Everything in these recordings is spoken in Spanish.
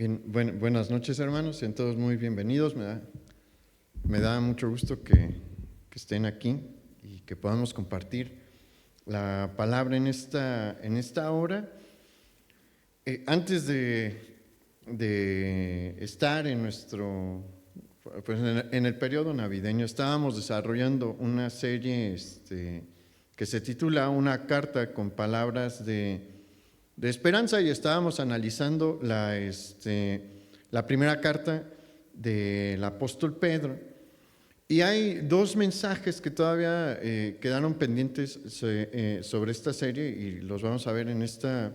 Bien, buenas noches, hermanos, sean todos muy bienvenidos. Me da mucho gusto que estén aquí y que podamos compartir la palabra en esta hora. Antes de estar en en el periodo navideño, estábamos desarrollando una serie que se titula Una carta con palabras de esperanza, y estábamos analizando la primera carta del apóstol Pedro. Y hay dos mensajes que todavía quedaron pendientes sobre esta serie, y los vamos a ver en esta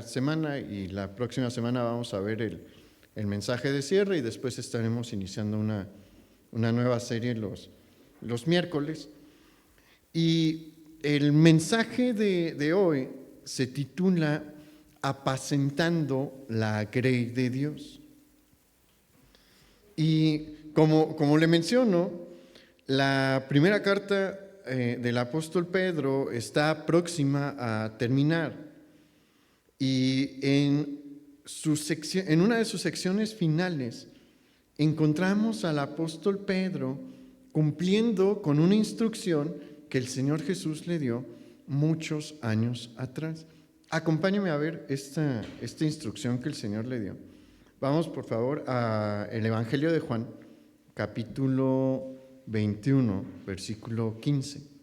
semana, y la próxima semana vamos a ver el mensaje de cierre, y después estaremos iniciando una nueva serie los miércoles. Y el mensaje de hoy se titula Apacentando la grey de Dios. Y como le menciono, la primera carta del apóstol Pedro está próxima a terminar, y en una de sus secciones finales encontramos al apóstol Pedro cumpliendo con una instrucción que el Señor Jesús le dio muchos años atrás. Acompáñenme a ver esta instrucción que el Señor le dio. Vamos, por favor, al Evangelio de Juan, capítulo 21, versículo 15.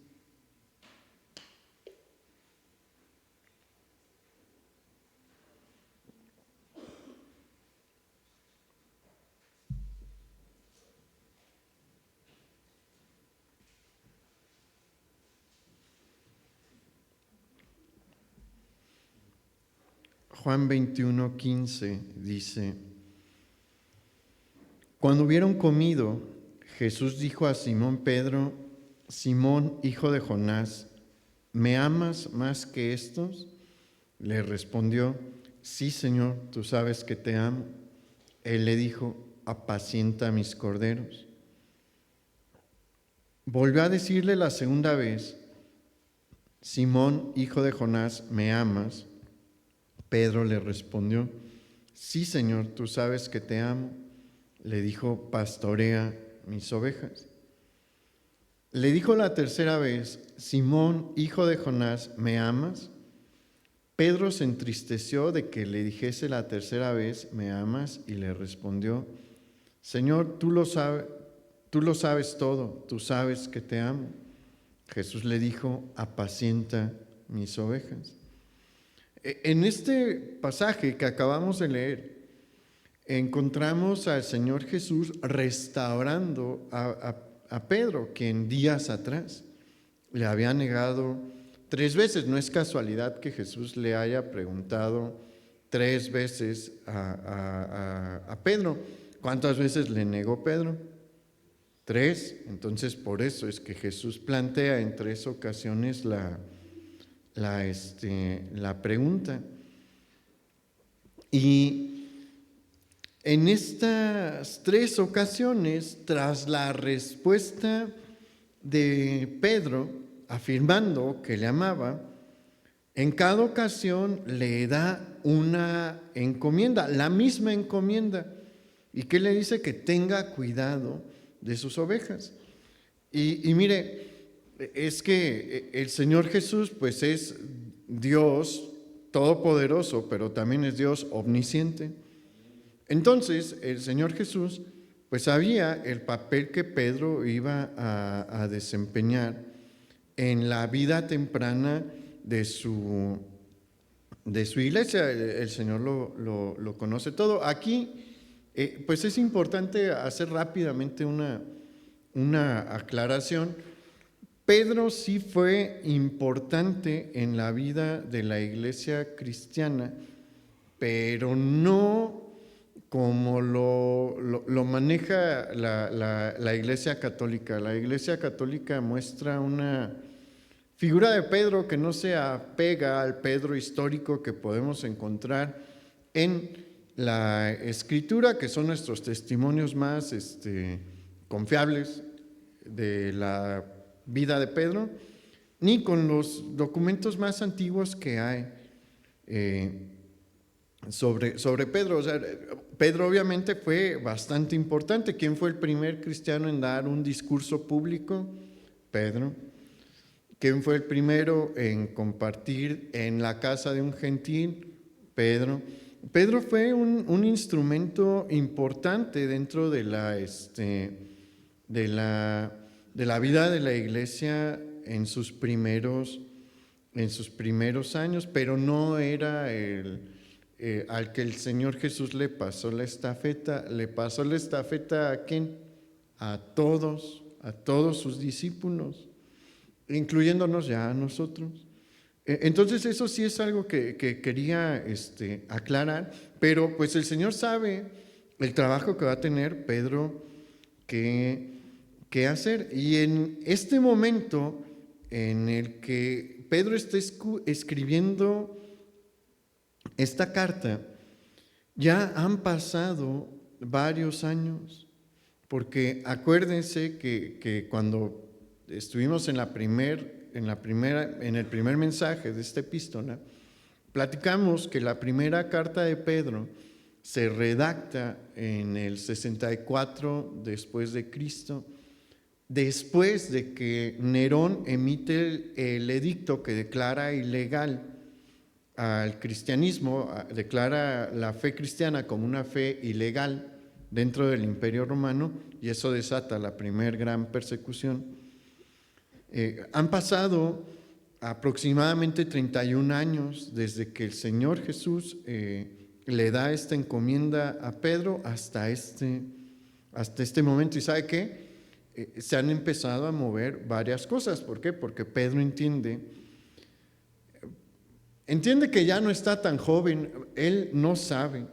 Juan 21, 15 dice: Cuando hubieron comido, Jesús dijo a Simón Pedro: Simón, hijo de Jonás, ¿me amas más que estos? Le respondió: Sí, Señor, tú sabes que te amo. Él le dijo: Apacienta mis corderos. Volvió a decirle la segunda vez: Simón, hijo de Jonás, ¿me amas? Pedro le respondió: Sí, Señor, tú sabes que te amo. Le dijo: Pastorea mis ovejas. Le dijo la tercera vez: Simón, hijo de Jonás, ¿me amas? Pedro se entristeció de que le dijese la tercera vez: ¿me amas? Y le respondió: Señor, tú lo sabes todo, tú sabes que te amo. Jesús le dijo: Apacienta mis ovejas. En este pasaje que acabamos de leer, encontramos al Señor Jesús restaurando a Pedro, quien días atrás le había negado 3 veces. No es casualidad que Jesús le haya preguntado 3 veces a Pedro. ¿Cuántas veces le negó Pedro? 3. Entonces, por eso es que Jesús plantea en 3 ocasiones la pregunta. Y en estas 3 ocasiones, tras la respuesta de Pedro afirmando que le amaba, en cada ocasión le da una encomienda, la misma encomienda, y que le dice que tenga cuidado de sus ovejas. Y mire, es que el Señor Jesús pues es Dios todopoderoso, pero también es Dios omnisciente. Entonces el Señor Jesús pues sabía el papel que Pedro iba a desempeñar en la vida temprana de su iglesia. El Señor lo conoce todo. Aquí pues es importante hacer rápidamente una aclaración. Pedro sí fue importante en la vida de la iglesia cristiana, pero no como lo maneja la iglesia católica. La iglesia católica muestra una figura de Pedro que no se apega al Pedro histórico que podemos encontrar en la Escritura, que son nuestros testimonios más confiables de la vida de Pedro, ni con los documentos más antiguos que hay sobre Pedro. O sea, Pedro obviamente fue bastante importante. ¿Quién fue el primer cristiano en dar un discurso público? Pedro. ¿Quién fue el primero en compartir en la casa de un gentil? Pedro. Pedro fue un instrumento importante dentro de la vida de la iglesia en sus primeros años, pero no era al que el Señor Jesús le pasó la estafeta. ¿Le pasó la estafeta a quién? A todos sus discípulos, incluyéndonos ya a nosotros. Entonces eso sí es algo que quería aclarar, pero pues el Señor sabe el trabajo que va a tener Pedro que hacer. Y en este momento en el que Pedro está escribiendo esta carta, ya han pasado varios años, porque acuérdense que cuando estuvimos en el primer mensaje de esta epístola, platicamos que la primera carta de Pedro se redacta en el 64 después de Cristo, después de que Nerón emite el edicto que declara ilegal al cristianismo, declara la fe cristiana como una fe ilegal dentro del Imperio Romano, y eso desata la primera gran persecución. Han pasado aproximadamente 31 años desde que el Señor Jesús le da esta encomienda a Pedro hasta este momento. ¿Y sabe qué? Se han empezado a mover varias cosas. ¿Por qué? Porque Pedro entiende que ya no está tan joven. Él no sabe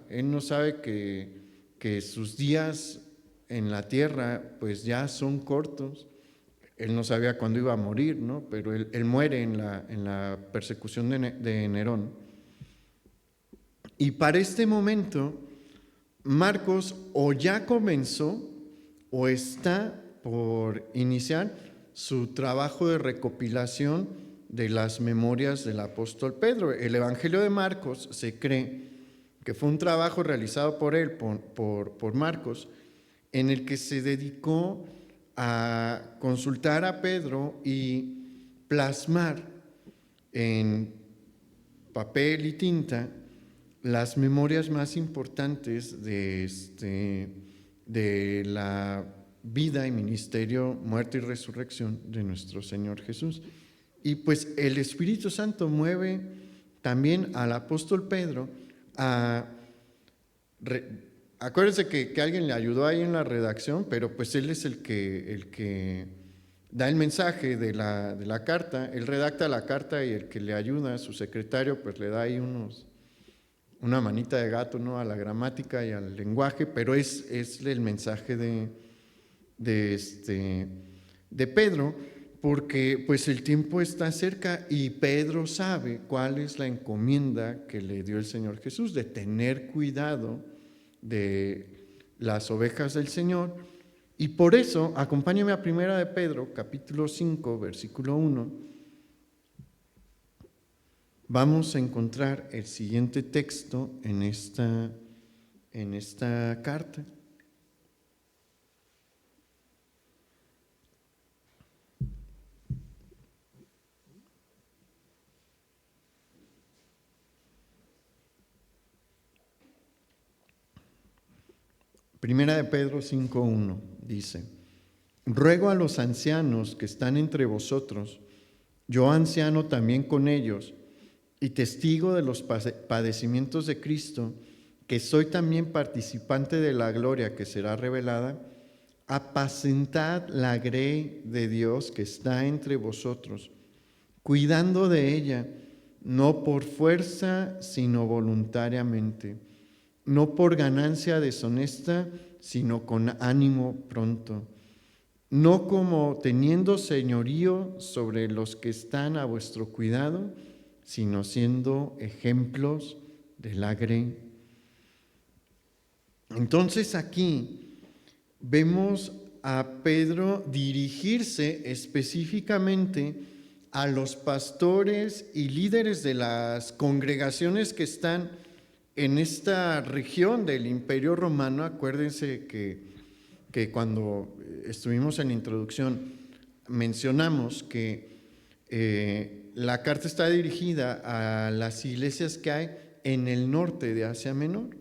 que sus días en la tierra pues ya son cortos. Él no sabía cuándo iba a morir, ¿no? Pero él muere en la persecución de Nerón. Y para este momento, Marcos o ya comenzó o está por iniciar su trabajo de recopilación de las memorias del apóstol Pedro. El Evangelio de Marcos se cree que fue un trabajo realizado por él, por Marcos, en el que se dedicó a consultar a Pedro y plasmar en papel y tinta las memorias más importantes de la vida y ministerio, muerte y resurrección de nuestro Señor Jesús. Y pues el Espíritu Santo mueve también al apóstol Pedro a... Acuérdense que alguien le ayudó ahí en la redacción, pero pues él es el que da el mensaje de la carta. Él redacta la carta y el que le ayuda, su secretario, pues le da ahí una manita de gato, ¿no?, a la gramática y al lenguaje, pero es el mensaje de Pedro, porque pues el tiempo está cerca y Pedro sabe cuál es la encomienda que le dio el Señor Jesús, de tener cuidado de las ovejas del Señor. Y por eso, acompáñame a Primera de Pedro, capítulo 5, versículo 1. Vamos a encontrar el siguiente texto en esta carta. Primera de Pedro 5:1 dice: ruego a los ancianos que están entre vosotros, yo anciano también con ellos, y testigo de los padecimientos de Cristo, que soy también participante de la gloria que será revelada, apacentad la grey de Dios que está entre vosotros, cuidando de ella, no por fuerza, sino voluntariamente, no por ganancia deshonesta, sino con ánimo pronto, no como teniendo señorío sobre los que están a vuestro cuidado, sino siendo ejemplos de la grey. Entonces aquí vemos a Pedro dirigirse específicamente a los pastores y líderes de las congregaciones que están en esta región del Imperio Romano. Acuérdense que cuando estuvimos en la introducción mencionamos que la carta está dirigida a las iglesias que hay en el norte de Asia Menor.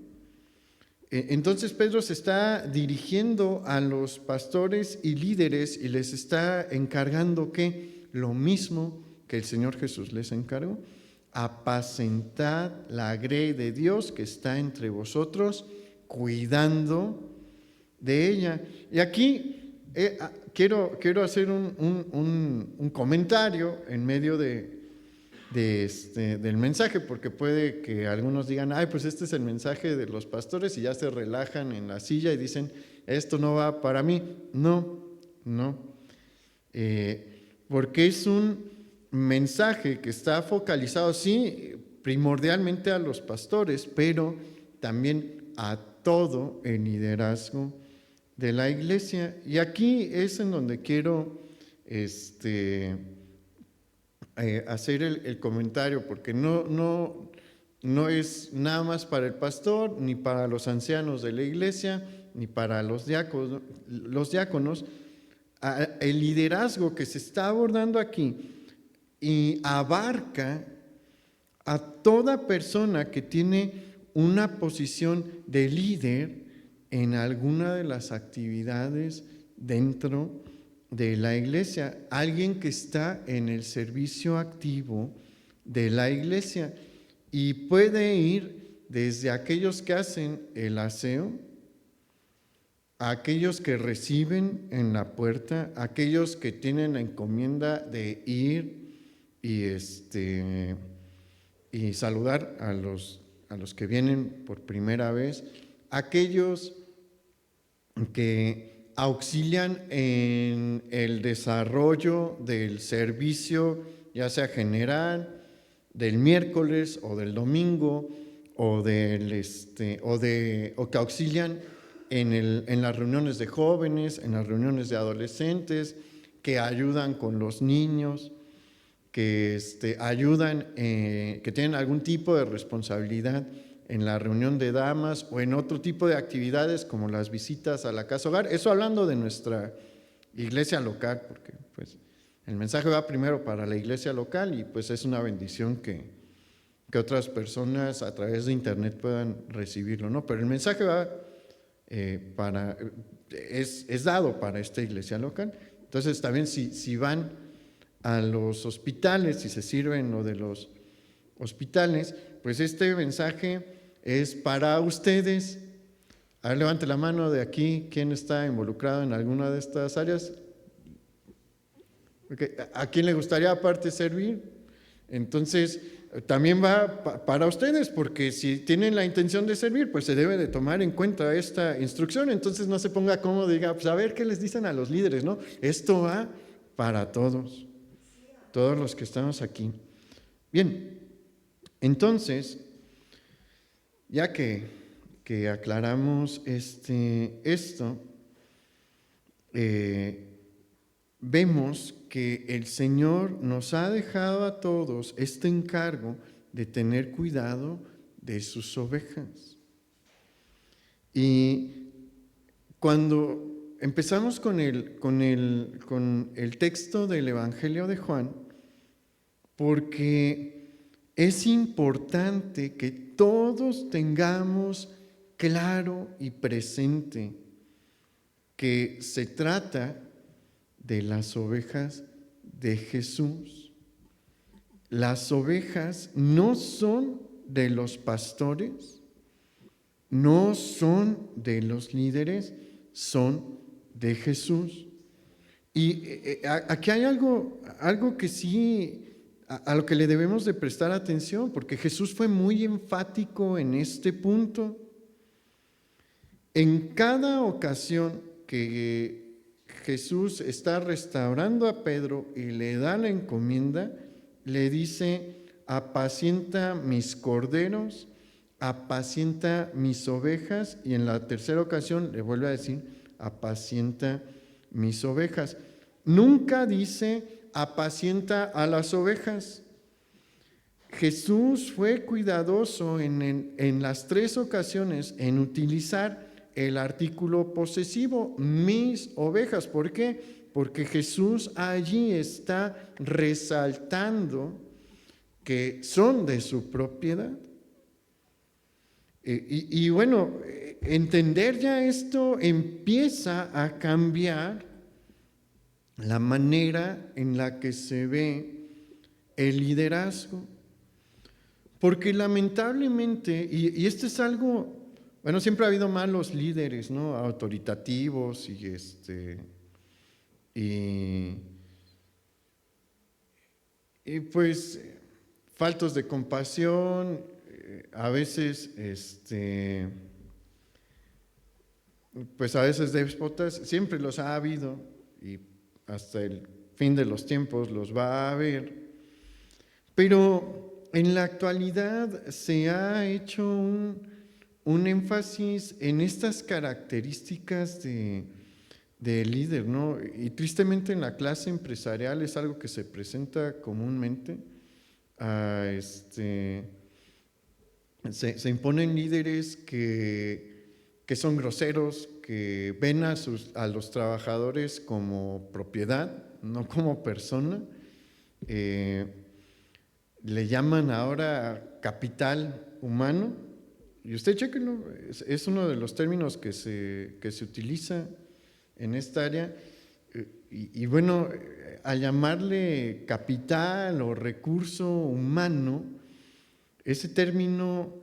Entonces Pedro se está dirigiendo a los pastores y líderes y les está encargando que lo mismo que el Señor Jesús les encargó: apacentad la grey de Dios que está entre vosotros, cuidando de ella. Y aquí quiero hacer un comentario en medio del mensaje, porque puede que algunos digan, ay, pues este es el mensaje de los pastores, y ya se relajan en la silla y dicen, esto no va para mí. No, porque es un mensaje que está focalizado, sí, primordialmente a los pastores, pero también a todo el liderazgo de la iglesia. Y aquí es en donde quiero hacer el comentario, porque no es nada más para el pastor, ni para los ancianos de la iglesia, ni para los diáconos. El liderazgo que se está abordando aquí y abarca a toda persona que tiene una posición de líder en alguna de las actividades dentro de la iglesia, alguien que está en el servicio activo de la iglesia, y puede ir desde aquellos que hacen el aseo, a aquellos que reciben en la puerta, a aquellos que tienen la encomienda de ir y saludar a los que vienen por primera vez, aquellos que auxilian en el desarrollo del servicio, ya sea general, del miércoles o del domingo, o que auxilian en las reuniones de jóvenes, en las reuniones de adolescentes, que ayudan con los niños, que ayudan, que tienen algún tipo de responsabilidad en la reunión de damas o en otro tipo de actividades como las visitas a la casa hogar. Eso hablando de nuestra iglesia local, porque pues el mensaje va primero para la iglesia local, y pues es una bendición que otras personas a través de internet puedan recibirlo, ¿no? Pero el mensaje va es dado para esta iglesia local. Entonces también si van a los hospitales, si se sirven lo de los hospitales, pues este mensaje es para ustedes. A ver, levante la mano de aquí, ¿quién está involucrado en alguna de estas áreas? ¿A quién le gustaría aparte servir? Entonces, también va para ustedes, porque si tienen la intención de servir, pues se debe de tomar en cuenta esta instrucción. Entonces no se ponga cómodo y diga, pues a ver qué les dicen a los líderes, ¿no? Esto va para todos los que estamos aquí. Bien, entonces, ya que aclaramos esto, vemos que el Señor nos ha dejado a todos este encargo de tener cuidado de sus ovejas. Y cuando empezamos con el texto del Evangelio de Juan, porque es importante que todos tengamos claro y presente que se trata de las ovejas de Jesús. Las ovejas no son de los pastores, no son de los líderes, son de Jesús. Y aquí hay algo que sí, a lo que le debemos de prestar atención, porque Jesús fue muy enfático en este punto. En cada ocasión que Jesús está restaurando a Pedro y le da la encomienda, le dice, apacienta mis corderos, apacienta mis ovejas, y en la tercera ocasión le vuelve a decir, apacienta mis ovejas. Nunca dice, apacienta a las ovejas. Jesús fue cuidadoso en las 3 ocasiones en utilizar el artículo posesivo, mis ovejas. ¿Por qué? Porque Jesús allí está resaltando que son de su propiedad. Y bueno, entender ya esto empieza a cambiar la manera en la que se ve el liderazgo. Porque lamentablemente, y esto es algo, bueno, siempre ha habido malos líderes, ¿no? Autoritativos y pues faltos de compasión, a veces, pues a veces déspotas, siempre los ha habido y hasta el fin de los tiempos los va a haber. Pero en la actualidad se ha hecho un énfasis en estas características de líder, ¿no? Y tristemente en la clase empresarial es algo que se presenta comúnmente. Se imponen líderes que son groseros, que ven a los trabajadores como propiedad, no como persona. Le llaman ahora capital humano, y usted chéquenlo, es uno de los términos que se utiliza en esta área, y bueno, al llamarle capital o recurso humano, ese término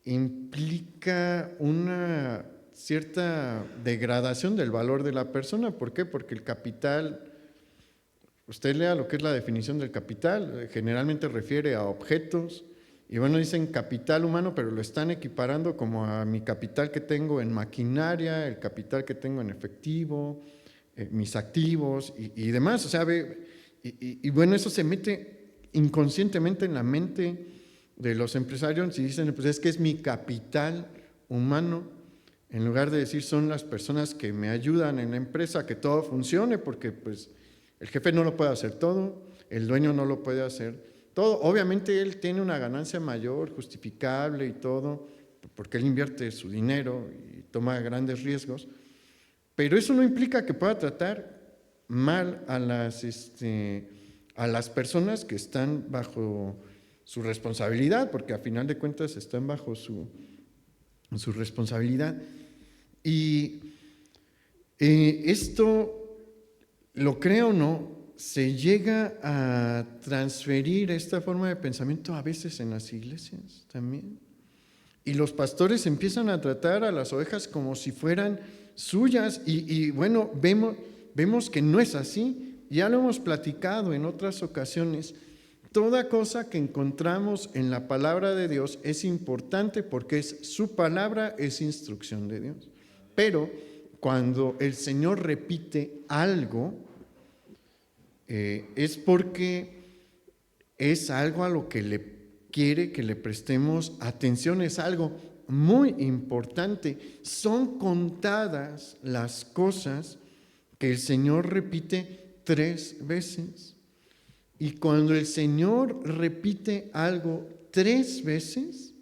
implica una cierta degradación del valor de la persona. ¿Por qué? Porque el capital, usted lea lo que es la definición del capital, generalmente refiere a objetos, y bueno, dicen capital humano, pero lo están equiparando como a mi capital que tengo en maquinaria, el capital que tengo en efectivo, mis activos y demás. O sea, y bueno, eso se mete inconscientemente en la mente de los empresarios y dicen, pues es que es mi capital humano, en lugar de decir son las personas que me ayudan en la empresa a que todo funcione, porque pues el jefe no lo puede hacer todo, el dueño no lo puede hacer todo. Obviamente él tiene una ganancia mayor, justificable y todo, porque él invierte su dinero y toma grandes riesgos, pero eso no implica que pueda tratar mal a las personas que están bajo su responsabilidad, porque a final de cuentas están bajo su responsabilidad. Y esto, lo creo o no, se llega a transferir esta forma de pensamiento a veces en las iglesias también. Y los pastores empiezan a tratar a las ovejas como si fueran suyas y bueno, vemos que no es así. Ya lo hemos platicado en otras ocasiones. Toda cosa que encontramos en la palabra de Dios es importante porque es su palabra, es instrucción de Dios. Pero cuando el Señor repite algo, es porque es algo a lo que le quiere que le prestemos atención, es algo muy importante. Son contadas las cosas que el Señor repite 3 veces. Y cuando el Señor repite algo 3 veces,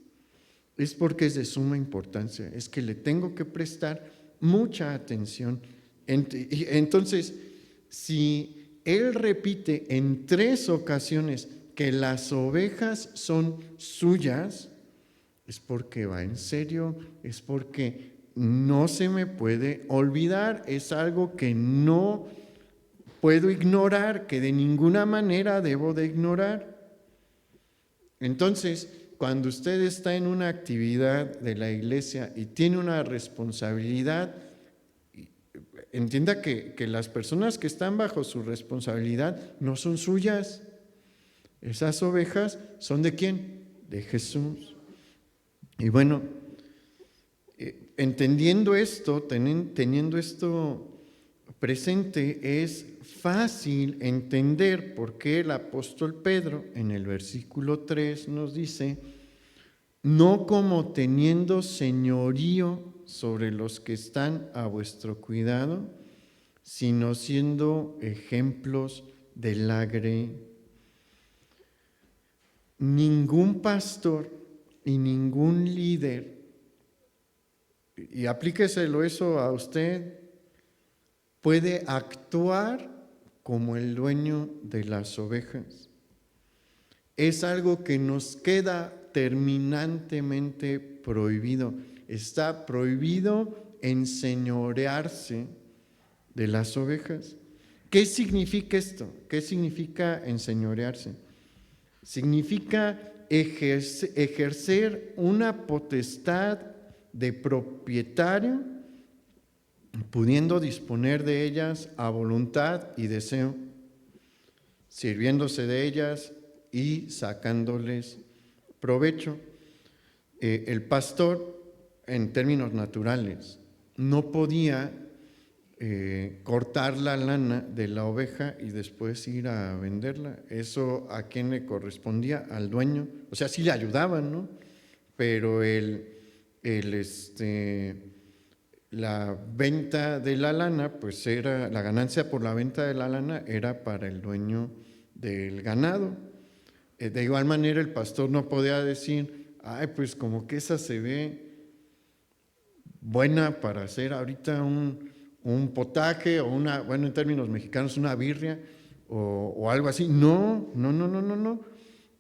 es porque es de suma importancia, es que le tengo que prestar mucha atención. Entonces, si Él repite en 3 ocasiones que las ovejas son suyas, es porque va en serio, es porque no se me puede olvidar, es algo que no puedo ignorar, que de ninguna manera debo de ignorar. Entonces, cuando usted está en una actividad de la iglesia y tiene una responsabilidad, entienda que las personas que están bajo su responsabilidad no son suyas. Esas ovejas son ¿de quién? De Jesús. Y bueno, entendiendo esto, teniendo esto presente, es fácil entender por qué el apóstol Pedro en el versículo 3 nos dice: no como teniendo señorío sobre los que están a vuestro cuidado, sino siendo ejemplos del grey. Ningún pastor y ningún líder, y aplíqueselo eso a usted, puede actuar como el dueño de las ovejas. Es algo que nos queda terminantemente prohibido. Está prohibido enseñorearse de las ovejas. ¿Qué significa esto? ¿Qué significa enseñorearse? Significa ejercer una potestad de propietario, pudiendo disponer de ellas a voluntad y deseo, sirviéndose de ellas y sacándoles provecho. El pastor, en términos naturales, no podía cortar la lana de la oveja y después ir a venderla. Eso ¿a quién le correspondía? Al dueño. O sea, sí le ayudaban, ¿no? Pero la venta de la lana, pues era, la ganancia por la venta de la lana era para el dueño del ganado. De igual manera, el pastor no podía decir, ay, pues como que esa se ve buena para hacer ahorita un potaje o una, bueno, en términos mexicanos, una birria o algo así. No.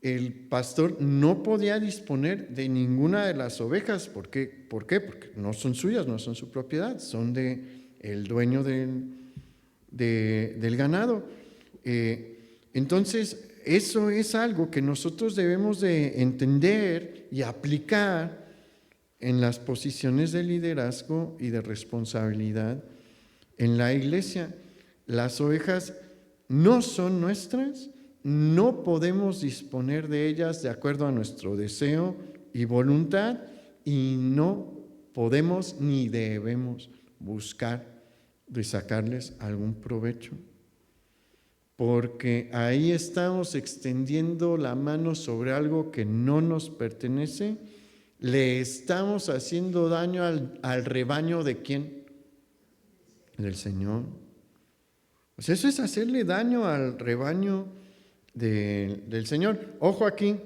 El pastor no podía disponer de ninguna de las ovejas. ¿Por qué? Porque no son suyas, no son su propiedad, son del dueño del ganado. Entonces, eso es algo que nosotros debemos de entender y aplicar en las posiciones de liderazgo y de responsabilidad en la iglesia. Las ovejas no son nuestras, no podemos disponer de ellas de acuerdo a nuestro deseo y voluntad, y no podemos ni debemos buscar de sacarles algún provecho, porque ahí estamos extendiendo la mano sobre algo que no nos pertenece. Le estamos haciendo daño al rebaño ¿de quién? Del Señor. Pues eso es hacerle daño al rebaño del Señor. Ojo aquí,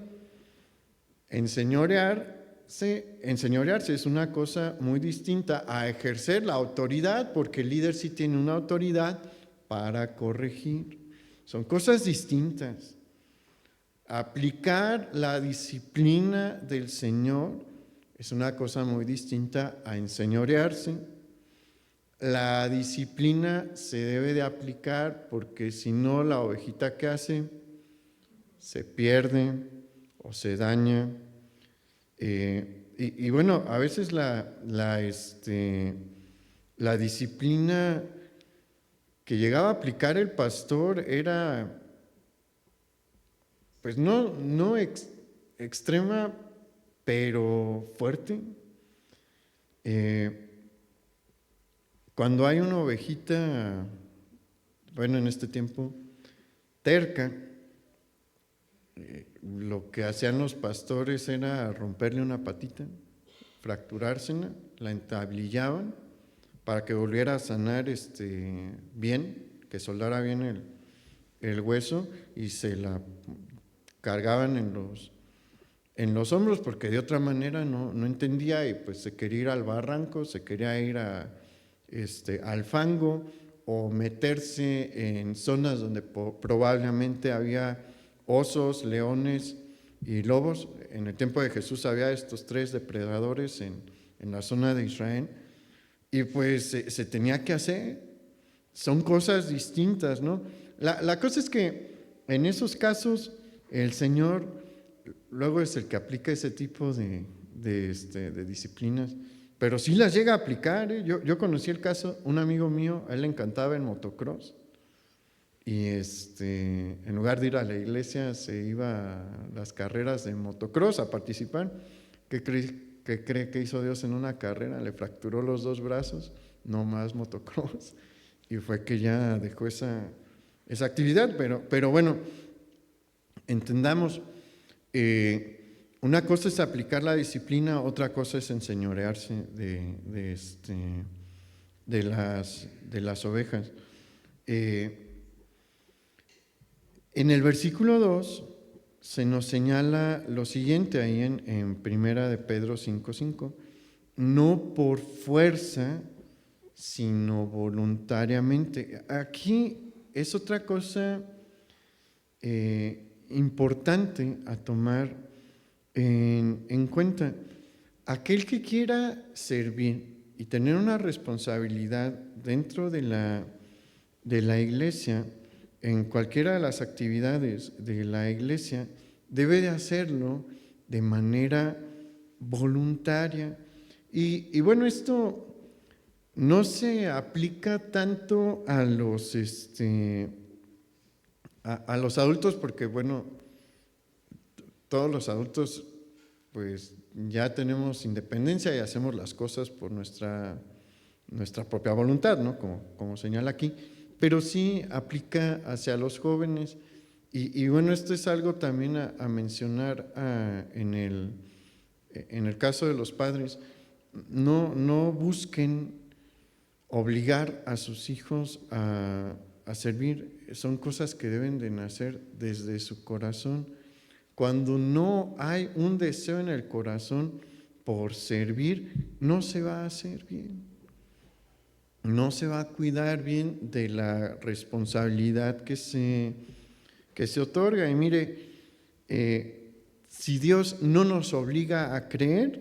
enseñorearse es una cosa muy distinta a ejercer la autoridad, porque el líder sí tiene una autoridad para corregir. Son cosas distintas. Aplicar la disciplina del Señor es una cosa muy distinta a enseñorearse. La disciplina se debe de aplicar porque si no, la ovejita que hace se pierde o se daña. Y bueno, a veces la disciplina que llegaba a aplicar el pastor era, pues no extrema, pero fuerte. Cuando hay una ovejita, bueno, en este tiempo, terca, lo que hacían los pastores era romperle una patita, fracturársela, la entablillaban para que volviera a sanar bien, que soldara bien el hueso, y se la cargaban en los hombros, porque de otra manera no entendía, y pues se quería ir al barranco, se quería ir al fango, o meterse en zonas donde probablemente había osos, leones y lobos. En el tiempo de Jesús había estos 3 depredadores en la zona de Israel, y pues se tenía que hacer. Son cosas distintas, ¿no? La cosa es que en esos casos el Señor luego es el que aplica ese tipo de disciplinas, pero sí las llega a aplicar, ¿eh? Yo conocí el caso, un amigo mío, a él le encantaba el motocross, y en lugar de ir a la iglesia se iba a las carreras de motocross a participar. ¿Qué cree que hizo Dios en una carrera? Le fracturó los 2 brazos, no más motocross, y fue que ya dejó esa actividad. Pero bueno, entendamos, una cosa es aplicar la disciplina, otra cosa es enseñorearse de las ovejas. En el versículo 2 se nos señala lo siguiente ahí en Primera de Pedro 5:5, no por fuerza, sino voluntariamente. Aquí es otra cosa importante a tomar en cuenta. Aquel que quiera servir y tener una responsabilidad dentro de la iglesia, en cualquiera de las actividades de la iglesia, debe de hacerlo de manera voluntaria. Y bueno, esto no se aplica tanto a los adultos, porque bueno, todos los adultos pues ya tenemos independencia y hacemos las cosas por nuestra propia voluntad, ¿no? Como señala aquí, pero sí aplica hacia los jóvenes. Y bueno, esto es algo también a mencionar en el caso de los padres. No busquen obligar a sus hijos a servir. Son cosas que deben de nacer desde su corazón. Cuando no hay un deseo en el corazón por servir, no se va a hacer bien. No se va a cuidar bien de la responsabilidad que se otorga. Y mire, si Dios no nos obliga a creer,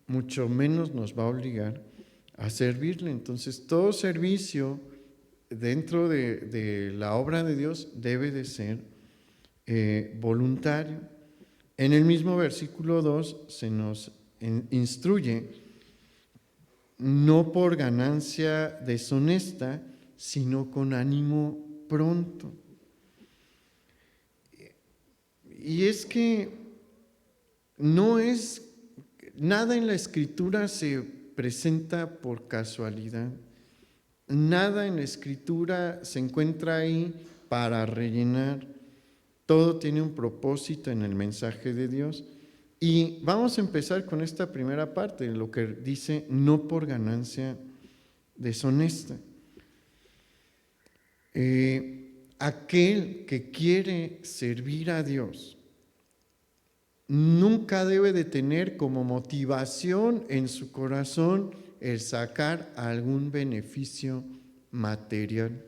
mucho menos nos va a obligar a servirle. Entonces, todo servicio dentro de la obra de Dios debe de ser voluntario. En el mismo versículo 2 se nos instruye, no por ganancia deshonesta, sino con ánimo pronto. Y es que no es nada en la Escritura se presenta por casualidad. Nada en la Escritura se encuentra ahí para rellenar. Todo tiene un propósito en el mensaje de Dios. Y vamos a empezar con esta primera parte, lo que dice no por ganancia deshonesta. Aquel que quiere servir a Dios nunca debe de tener como motivación en su corazón el sacar algún beneficio material.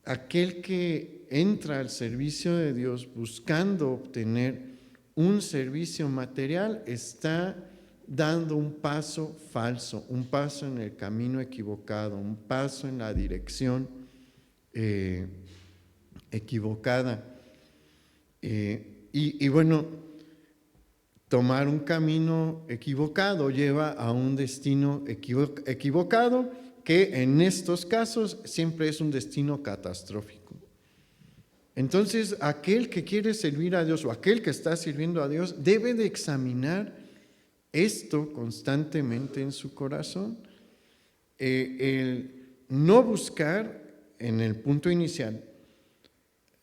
Aquel que entra al servicio de Dios buscando obtener un servicio material está dando un paso falso, un paso en el camino equivocado, un paso en la dirección equivocada. Y bueno, tomar un camino equivocado lleva a un destino equivocado, que en estos casos siempre es un destino catastrófico. Entonces, aquel que quiere servir a Dios o aquel que está sirviendo a Dios debe de examinar esto constantemente en su corazón. El no buscar en el punto inicial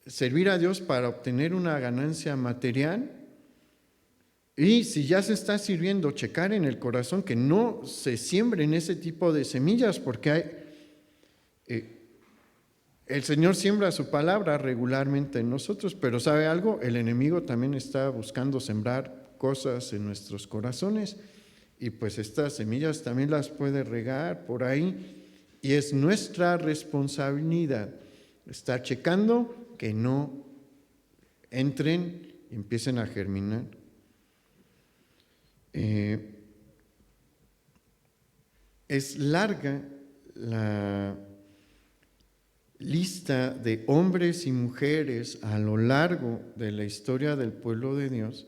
servir a Dios para obtener una ganancia material, y si ya se está sirviendo, checar en el corazón que no se siembren ese tipo de semillas, porque el Señor siembra su palabra regularmente en nosotros, pero ¿sabe algo? El enemigo también está buscando sembrar cosas en nuestros corazones, y pues estas semillas también las puede regar por ahí, y es nuestra responsabilidad estar checando que no entren y empiecen a germinar. Es larga la lista de hombres y mujeres a lo largo de la historia del pueblo de Dios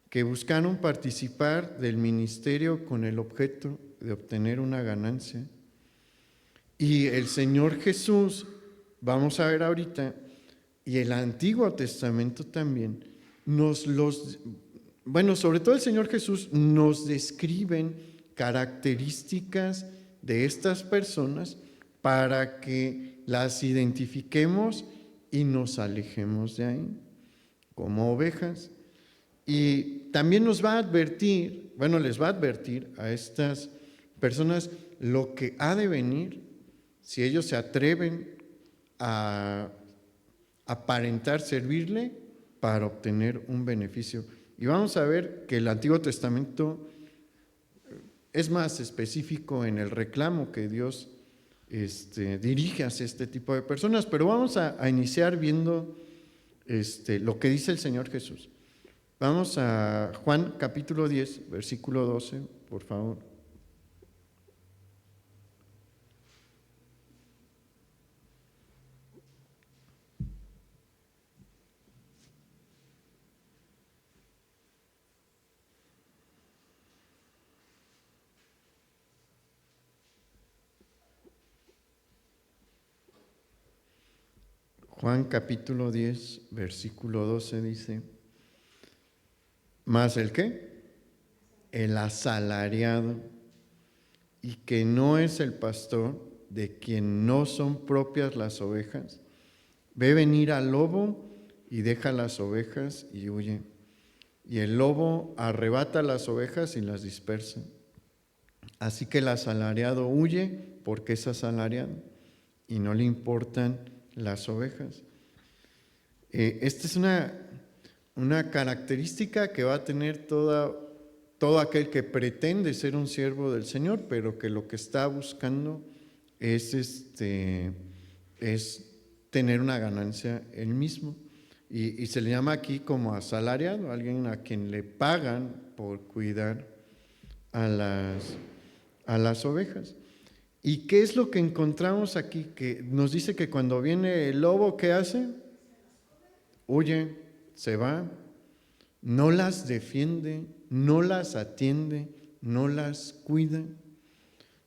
que buscaron participar del ministerio con el objeto de obtener una ganancia. Y el Señor Jesús, vamos a ver ahorita, y el Antiguo Testamento también, sobre todo el Señor Jesús, nos describen características de estas personas para que las identifiquemos y nos alejemos de ahí, como ovejas. Y también les va a advertir a estas personas lo que ha de venir si ellos se atreven a aparentar servirle para obtener un beneficio. Y vamos a ver que el Antiguo Testamento es más específico en el reclamo que Dios dirige hacia este tipo de personas, pero vamos a iniciar viendo lo que dice el Señor Jesús. Vamos a Juan capítulo 10, versículo 12, por favor. Juan capítulo 10, versículo 12 dice: ¿Más el qué? El asalariado, y que no es el pastor, de quien no son propias las ovejas, ve venir al lobo y deja las ovejas y huye. Y el lobo arrebata las ovejas y las dispersa. Así que el asalariado huye porque es asalariado y no le importan las ovejas. Esta es una característica que va a tener todo aquel que pretende ser un siervo del Señor, pero que lo que está buscando es tener una ganancia él mismo. Y se le llama aquí como asalariado, alguien a quien le pagan por cuidar a las ovejas. ¿Y qué es lo que encontramos aquí? Que nos dice que cuando viene el lobo, ¿qué hace? Huye, se va, no las defiende, no las atiende, no las cuida,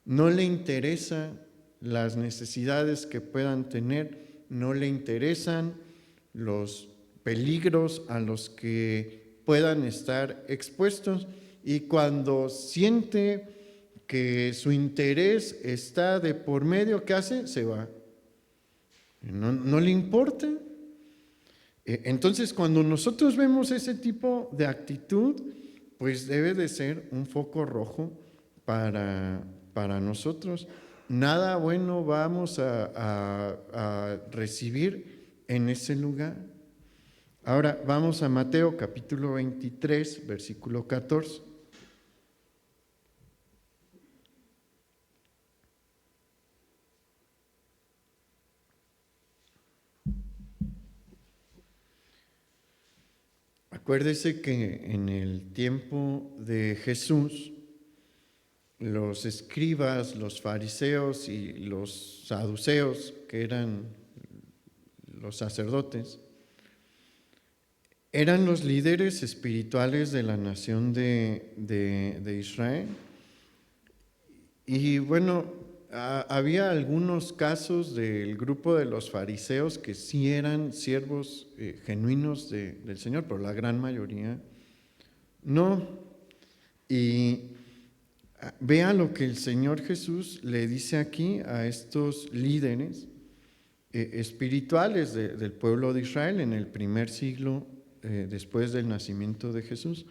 no le interesa las necesidades que puedan tener, no le interesan los peligros a los que puedan estar expuestos, y cuando siente que su interés está de por medio, ¿qué hace? Se va. No le importa. Entonces, cuando nosotros vemos ese tipo de actitud, pues debe de ser un foco rojo para nosotros. Nada bueno vamos a recibir en ese lugar. Ahora vamos a Mateo capítulo 23, versículo 14. Acuérdese que en el tiempo de Jesús, los escribas, los fariseos y los saduceos, que eran los sacerdotes, eran los líderes espirituales de la nación de Israel. Y bueno, había algunos casos del grupo de los fariseos que sí eran siervos genuinos del Señor, pero la gran mayoría no. Y vea lo que el Señor Jesús le dice aquí a estos líderes espirituales del pueblo de Israel en el primer siglo después del nacimiento de Jesús.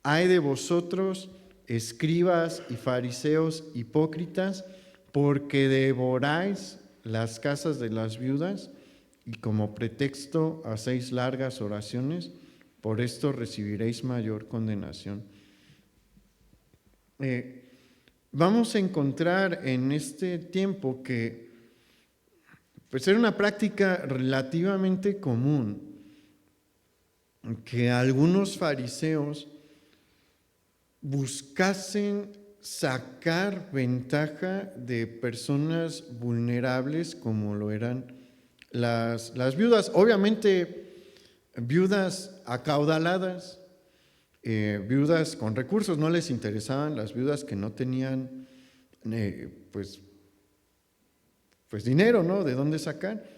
Ay de vosotros, escribas y fariseos hipócritas, porque devoráis las casas de las viudas y como pretexto hacéis largas oraciones, por esto recibiréis mayor condenación. Vamos a encontrar en este tiempo que pues era una práctica relativamente común que algunos fariseos buscasen sacar ventaja de personas vulnerables como lo eran las viudas. Obviamente, viudas acaudaladas, viudas con recursos, no les interesaban las viudas que no tenían pues dinero, ¿no? ¿De dónde sacar?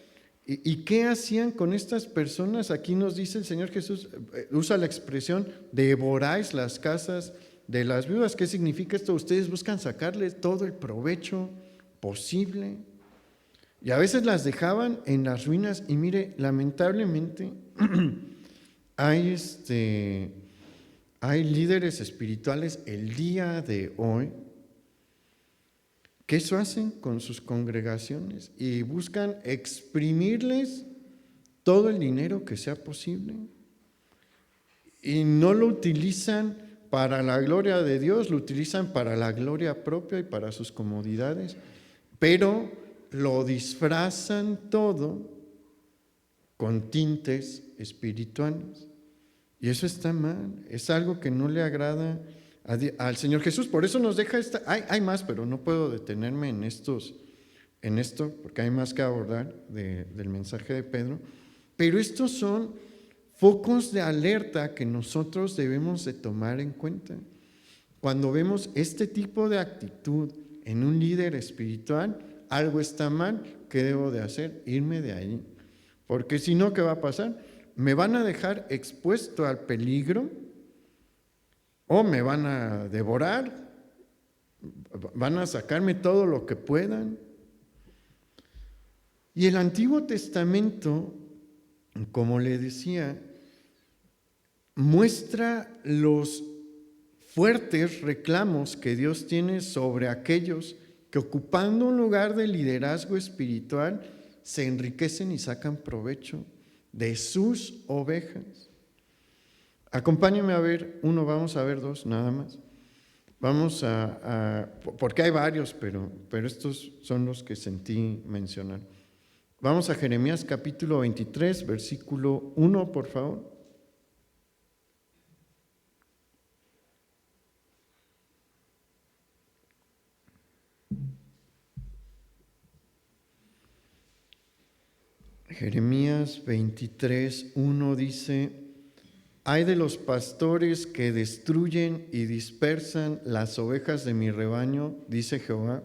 ¿Y qué hacían con estas personas? Aquí nos dice el Señor Jesús, usa la expresión, devoráis las casas de las viudas. ¿Qué significa esto? Ustedes buscan sacarle todo el provecho posible y a veces las dejaban en las ruinas. Y mire, lamentablemente hay líderes espirituales el día de hoy que eso hacen con sus congregaciones y buscan exprimirles todo el dinero que sea posible. Y no lo utilizan para la gloria de Dios, lo utilizan para la gloria propia y para sus comodidades, pero lo disfrazan todo con tintes espirituales. Y eso está mal, es algo que no le agrada al Señor Jesús. Por eso nos deja hay más, pero no puedo detenerme en esto, porque hay más que abordar del mensaje de Pedro. Pero estos son focos de alerta que nosotros debemos de tomar en cuenta. Cuando vemos este tipo de actitud en un líder espiritual, algo está mal, ¿qué debo de hacer? Irme de ahí. Porque si no, ¿qué va a pasar? Me van a dejar expuesto al peligro o me van a devorar, van a sacarme todo lo que puedan. Y el Antiguo Testamento, como le decía, muestra los fuertes reclamos que Dios tiene sobre aquellos que, ocupando un lugar de liderazgo espiritual, se enriquecen y sacan provecho de sus ovejas. Acompáñenme a ver vamos a ver dos nada más. Vamos porque hay varios, pero estos son los que sentí mencionar. Vamos a Jeremías capítulo 23, versículo 1, por favor. Jeremías 23, 1 dice: Ay de los pastores que destruyen y dispersan las ovejas de mi rebaño, dice Jehová.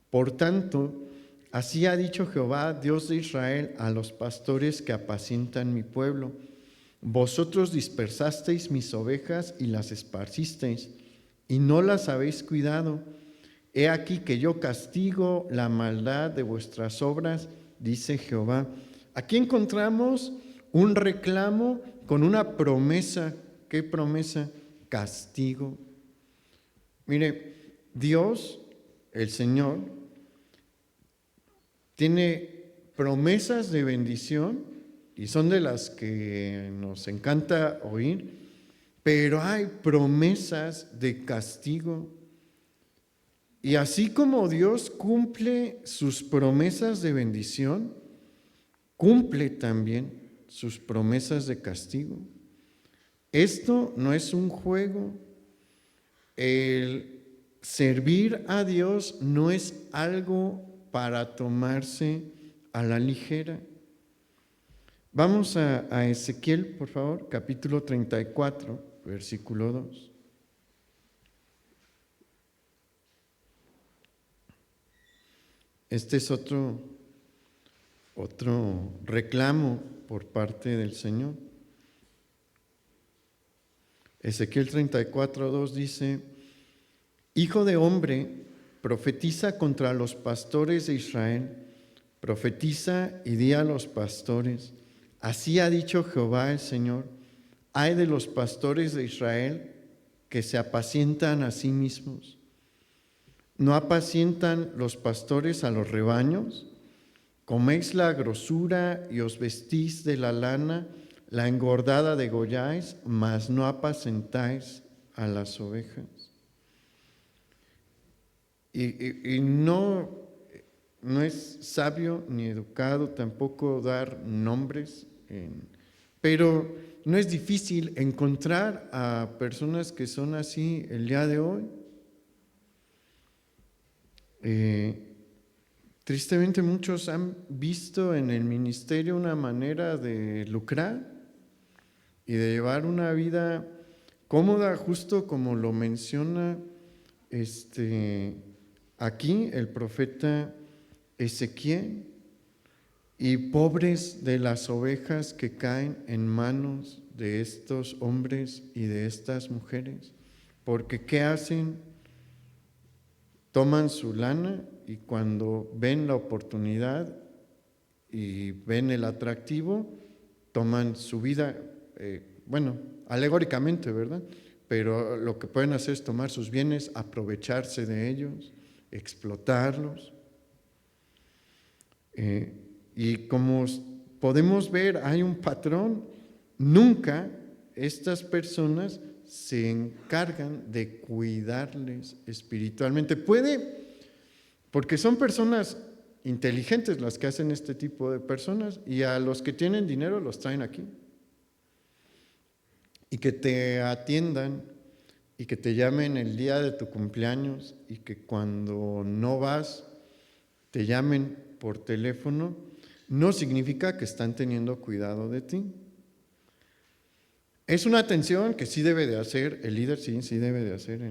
Por tanto, así ha dicho Jehová, Dios de Israel, a los pastores que apacientan mi pueblo: vosotros dispersasteis mis ovejas y las esparcisteis, y no las habéis cuidado. He aquí que yo castigo la maldad de vuestras obras, dice Jehová. Aquí encontramos un reclamo con una promesa. ¿Qué promesa? Castigo. Mire, Dios, el Señor, tiene promesas de bendición y son de las que nos encanta oír, pero hay promesas de castigo. Y así como Dios cumple sus promesas de bendición, cumple también sus promesas de castigo. Esto no es un juego. El servir a Dios no es algo para tomarse a la ligera. Vamos a Ezequiel, por favor, capítulo 34, versículo 2. Este es otro reclamo por parte del Señor. Ezequiel 34, 2 dice: Hijo de hombre, profetiza contra los pastores de Israel, profetiza y di a los pastores: así ha dicho Jehová el Señor, ay de los pastores de Israel que se apacientan a sí mismos. ¿No apacientan los pastores a los rebaños? Coméis la grosura y os vestís de la lana, la engordada degolláis, mas no apacentáis a las ovejas. Y no es sabio ni educado tampoco dar nombres, pero no es difícil encontrar a personas que son así el día de hoy. Tristemente muchos han visto en el ministerio una manera de lucrar y de llevar una vida cómoda, justo como lo menciona aquí el profeta Ezequiel, y pobres de las ovejas que caen en manos de estos hombres y de estas mujeres, porque ¿qué hacen? Toman su lana y cuando ven la oportunidad y ven el atractivo, toman su vida, alegóricamente, ¿verdad? Pero lo que pueden hacer es tomar sus bienes, aprovecharse de ellos, explotarlos. Y como podemos ver, hay un patrón. Nunca estas personas se encargan de cuidarles espiritualmente. Porque son personas inteligentes las que hacen este tipo de personas, y a los que tienen dinero los traen aquí. Y que te atiendan y que te llamen el día de tu cumpleaños y que cuando no vas te llamen por teléfono, no significa que están teniendo cuidado de ti. Es una atención que sí debe de hacer el líder, sí debe de hacer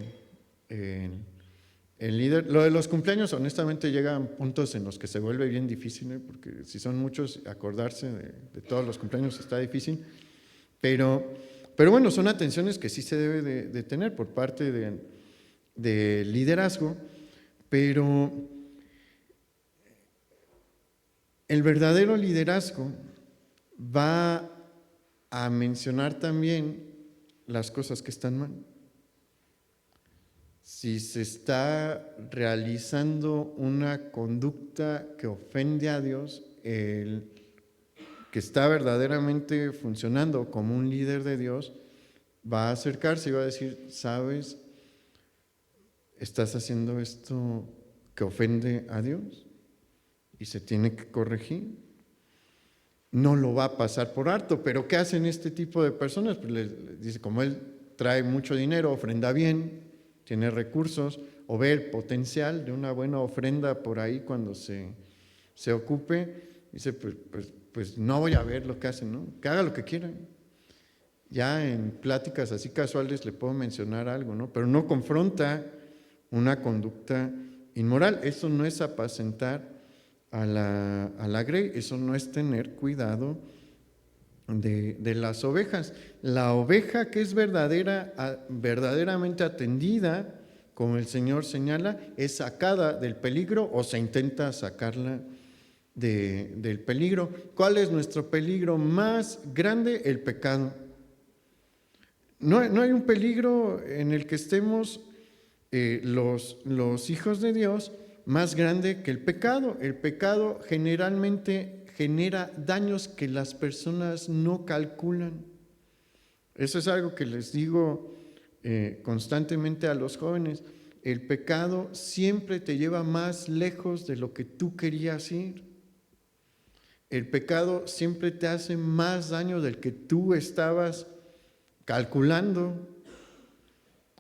el líder. Lo de los cumpleaños, honestamente, llegan puntos en los que se vuelve bien difícil, porque si son muchos, acordarse de todos los cumpleaños está difícil. Pero bueno, son atenciones que sí se debe de tener por parte de liderazgo, pero el verdadero liderazgo va a mencionar también las cosas que están mal. Si se está realizando una conducta que ofende a Dios, el que está verdaderamente funcionando como un líder de Dios va a acercarse y va a decir, ¿sabes? ¿Estás haciendo esto que ofende a Dios? Y se tiene que corregir. No lo va a pasar por alto, pero ¿qué hacen este tipo de personas? Pues les dice, como él trae mucho dinero, ofrenda bien, tiene recursos, o ve el potencial de una buena ofrenda por ahí cuando se ocupe, dice, pues no voy a ver lo que hacen, ¿no? Que haga lo que quiera. Ya en pláticas así casuales le puedo mencionar algo, ¿no? Pero no confronta una conducta inmoral. Eso no es apacentar a la grey, eso no es tener cuidado de las ovejas. La oveja que es verdaderamente atendida, como el Señor señala, es sacada del peligro o se intenta sacarla del peligro. ¿Cuál es nuestro peligro más grande? El pecado. No hay un peligro en el que estemos los hijos de Dios más grande que el pecado. El pecado generalmente genera daños que las personas no calculan. Eso es algo que les digo constantemente a los jóvenes. El pecado siempre te lleva más lejos de lo que tú querías ir. El pecado siempre te hace más daño del que tú estabas calculando.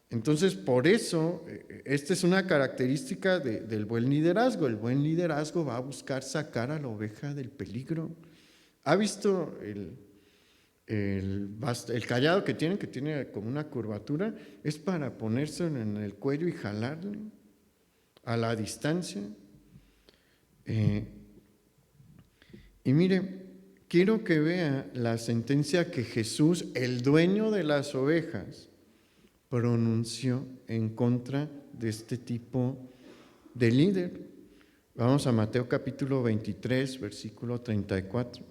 Entonces, por eso, esta es una característica del buen liderazgo. El buen liderazgo va a buscar sacar a la oveja del peligro. ¿Ha visto el cayado que tiene como una curvatura? Es para ponérselo en el cuello y jalarle a la distancia. Y mire, quiero que vea la sentencia que Jesús, el dueño de las ovejas, pronunció en contra de este tipo de líder. Vamos a Mateo capítulo 23, versículo 34.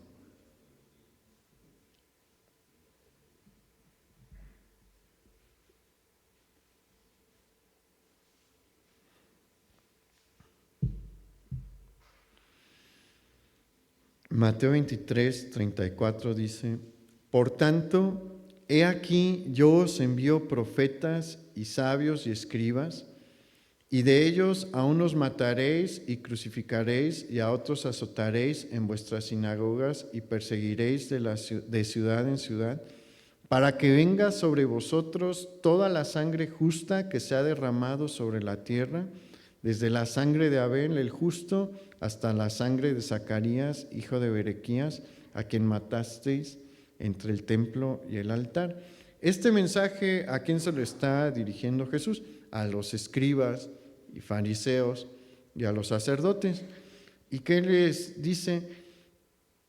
Mateo 23, 34 dice, por tanto, he aquí yo os envío profetas y sabios y escribas, y de ellos a unos mataréis y crucificaréis, y a otros azotaréis en vuestras sinagogas y perseguiréis de ciudad en ciudad, para que venga sobre vosotros toda la sangre justa que se ha derramado sobre la tierra, desde la sangre de Abel el justo hasta la sangre de Zacarías, hijo de Berequías, a quien matasteis entre el templo y el altar. Este mensaje, ¿a quién se lo está dirigiendo Jesús? A los escribas y fariseos y a los sacerdotes. ¿Y qué les dice?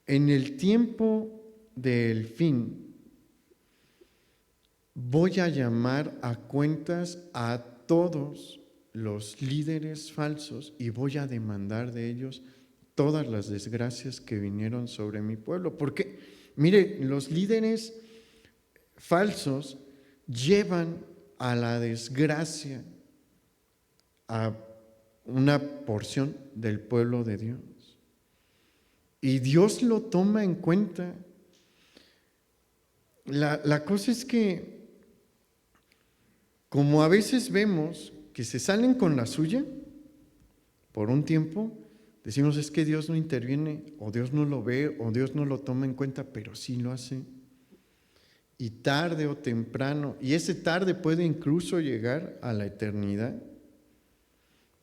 En el tiempo del fin voy a llamar a cuentas a todos los líderes falsos y voy a demandar de ellos todas las desgracias que vinieron sobre mi pueblo. Porque, mire, los líderes falsos llevan a la desgracia a una porción del pueblo de Dios. Y Dios lo toma en cuenta. La cosa es que, como a veces vemos que se salen con la suya por un tiempo, decimos es que Dios no interviene, o Dios no lo ve, o Dios no lo toma en cuenta, pero sí lo hace. Y tarde o temprano, y ese tarde puede incluso llegar a la eternidad,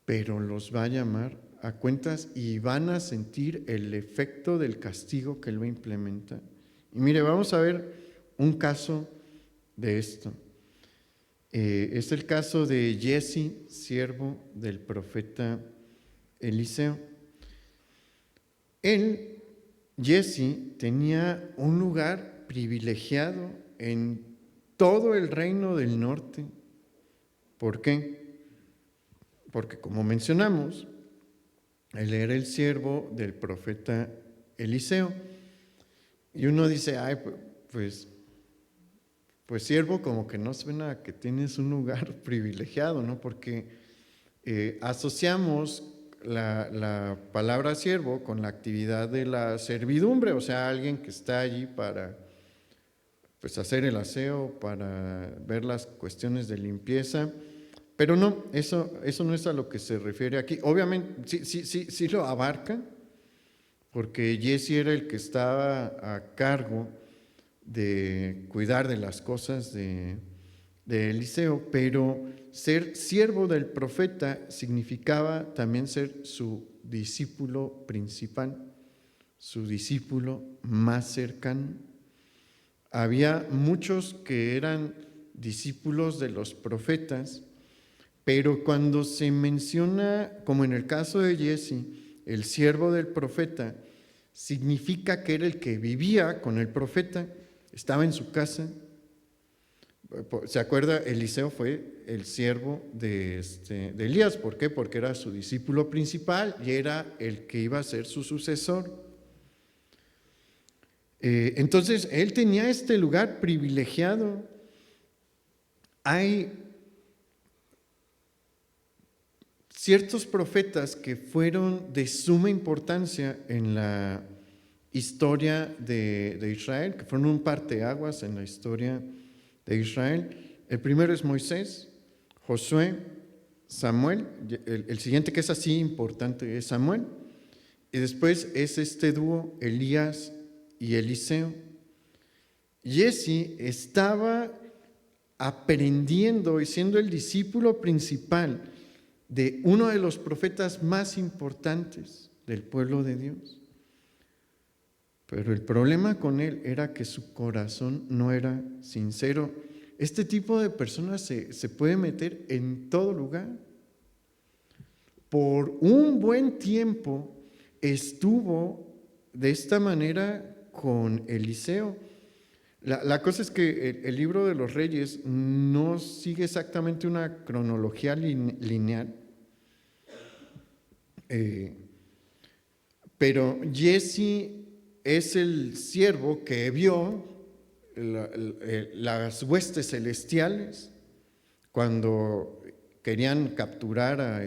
pero los va a llamar a cuentas y van a sentir el efecto del castigo que Él va a implementar. Y mire, vamos a ver un caso de esto. Es el caso de Jesse, siervo del profeta Eliseo. Él, Jesse, tenía un lugar privilegiado en todo el reino del norte. ¿Por qué? Porque, como mencionamos, él era el siervo del profeta Eliseo. Y uno dice, ay, pues siervo como que no suena a que tienes un lugar privilegiado, ¿no? Porque asociamos la palabra siervo con la actividad de la servidumbre, o sea, alguien que está allí para pues hacer el aseo, para ver las cuestiones de limpieza. Pero no, eso no es a lo que se refiere aquí. Obviamente sí lo abarca, porque Jesse era el que estaba a cargo de cuidar de las cosas de Eliseo, pero ser siervo del profeta significaba también ser su discípulo principal, su discípulo más cercano. Había muchos que eran discípulos de los profetas, pero cuando se menciona, como en el caso de Jesse, el siervo del profeta, significa que era el que vivía con el profeta, estaba en su casa. ¿Se acuerda? Eliseo fue el siervo de Elías. ¿Por qué? Porque era su discípulo principal y era el que iba a ser su sucesor. Entonces, él tenía este lugar privilegiado. Hay ciertos profetas que fueron de suma importancia en la historia de Israel, que fueron un parteaguas en la historia de Israel. El primero es Moisés, Josué, Samuel. El siguiente que es así importante es Samuel. Y después es este dúo, Elías y Eliseo. Jesse estaba aprendiendo y siendo el discípulo principal de uno de los profetas más importantes del pueblo de Dios. Pero el problema con él era que su corazón no era sincero. Este tipo de personas se puede meter en todo lugar. Por un buen tiempo estuvo de esta manera con Eliseo. La cosa es que el libro de los Reyes no sigue exactamente una cronología lineal, pero Jesse es el siervo que vio las huestes celestiales cuando querían capturar a